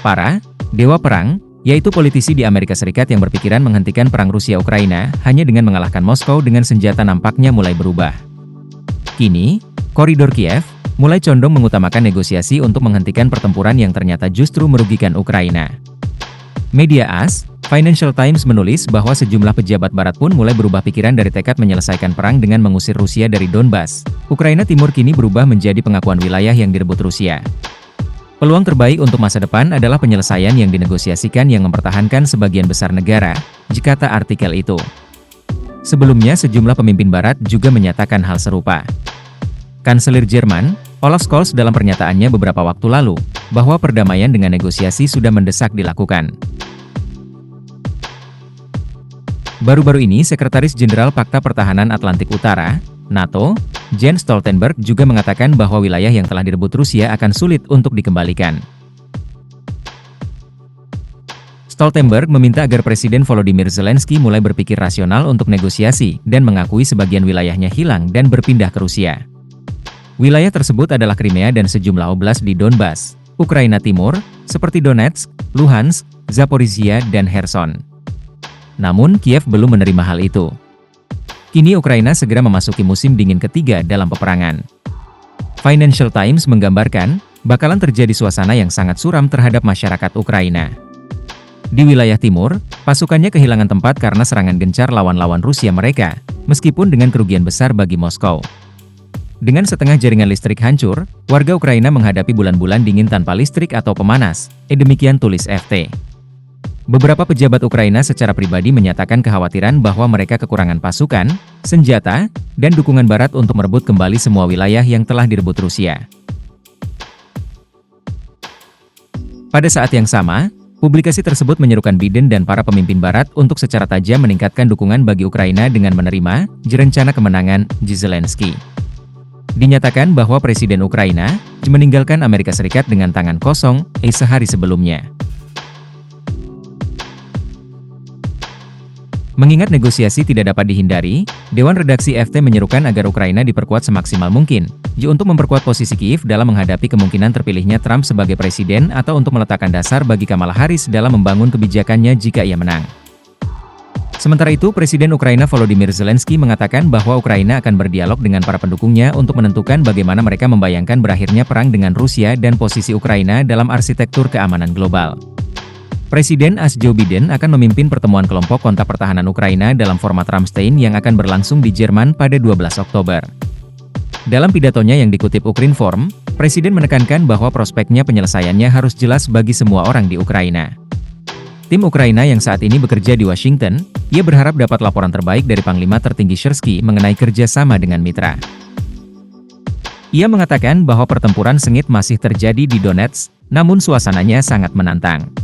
Para dewa perang, yaitu politisi di Amerika Serikat yang berpikiran menghentikan perang Rusia-Ukraina hanya dengan mengalahkan Moskow dengan senjata nampaknya mulai berubah. Kini, koridor Kiev mulai condong mengutamakan negosiasi untuk menghentikan pertempuran yang ternyata justru merugikan Ukraina. Media AS, Financial Times menulis bahwa sejumlah pejabat barat pun mulai berubah pikiran dari tekad menyelesaikan perang dengan mengusir Rusia dari Donbas. Ukraina Timur kini berubah menjadi pengakuan wilayah yang direbut Rusia. Peluang terbaik untuk masa depan adalah penyelesaian yang dinegosiasikan yang mempertahankan sebagian besar negara, kata artikel itu. Sebelumnya sejumlah pemimpin barat juga menyatakan hal serupa. Kanselir Jerman, Olaf Scholz dalam pernyataannya beberapa waktu lalu, bahwa perdamaian dengan negosiasi sudah mendesak dilakukan. Baru-baru ini Sekretaris Jenderal Pakta Pertahanan Atlantik Utara, NATO, Jens Stoltenberg juga mengatakan bahwa wilayah yang telah direbut Rusia akan sulit untuk dikembalikan. Stoltenberg meminta agar Presiden Volodymyr Zelensky mulai berpikir rasional untuk negosiasi dan mengakui sebagian wilayahnya hilang dan berpindah ke Rusia. Wilayah tersebut adalah Crimea dan sejumlah oblast di Donbas, Ukraina Timur, seperti Donetsk, Luhansk, Zaporizhia, dan Kherson. Namun Kiev belum menerima hal itu. Kini Ukraina segera memasuki musim dingin ketiga dalam peperangan. Financial Times menggambarkan, bakalan terjadi suasana yang sangat suram terhadap masyarakat Ukraina. Di wilayah timur, pasukannya kehilangan tempat karena serangan gencar lawan-lawan Rusia mereka, meskipun dengan kerugian besar bagi Moskow. Dengan setengah jaringan listrik hancur, warga Ukraina menghadapi bulan-bulan dingin tanpa listrik atau pemanas, demikian tulis FT. Beberapa pejabat Ukraina secara pribadi menyatakan kekhawatiran bahwa mereka kekurangan pasukan, senjata, dan dukungan barat untuk merebut kembali semua wilayah yang telah direbut Rusia. Pada saat yang sama, publikasi tersebut menyerukan Biden dan para pemimpin barat untuk secara tajam meningkatkan dukungan bagi Ukraina dengan menerima rencana kemenangan Zelensky. Dinyatakan bahwa Presiden Ukraina meninggalkan Amerika Serikat dengan tangan kosong sehari sebelumnya. Mengingat negosiasi tidak dapat dihindari, Dewan Redaksi FT menyerukan agar Ukraina diperkuat semaksimal mungkin, untuk memperkuat posisi Kiev dalam menghadapi kemungkinan terpilihnya Trump sebagai presiden atau untuk meletakkan dasar bagi Kamala Harris dalam membangun kebijakannya jika ia menang. Sementara itu, Presiden Ukraina Volodymyr Zelensky mengatakan bahwa Ukraina akan berdialog dengan para pendukungnya untuk menentukan bagaimana mereka membayangkan berakhirnya perang dengan Rusia dan posisi Ukraina dalam arsitektur keamanan global. Presiden AS Joe Biden akan memimpin pertemuan kelompok kontak pertahanan Ukraina dalam format Ramstein yang akan berlangsung di Jerman pada 12 Oktober. Dalam pidatonya yang dikutip Ukrinform, Presiden menekankan bahwa prospeknya penyelesaiannya harus jelas bagi semua orang di Ukraina. Tim Ukraina yang saat ini bekerja di Washington, ia berharap dapat laporan terbaik dari Panglima Tertinggi Syrsky mengenai kerjasama dengan mitra. Ia mengatakan bahwa pertempuran sengit masih terjadi di Donetsk, namun suasananya sangat menantang.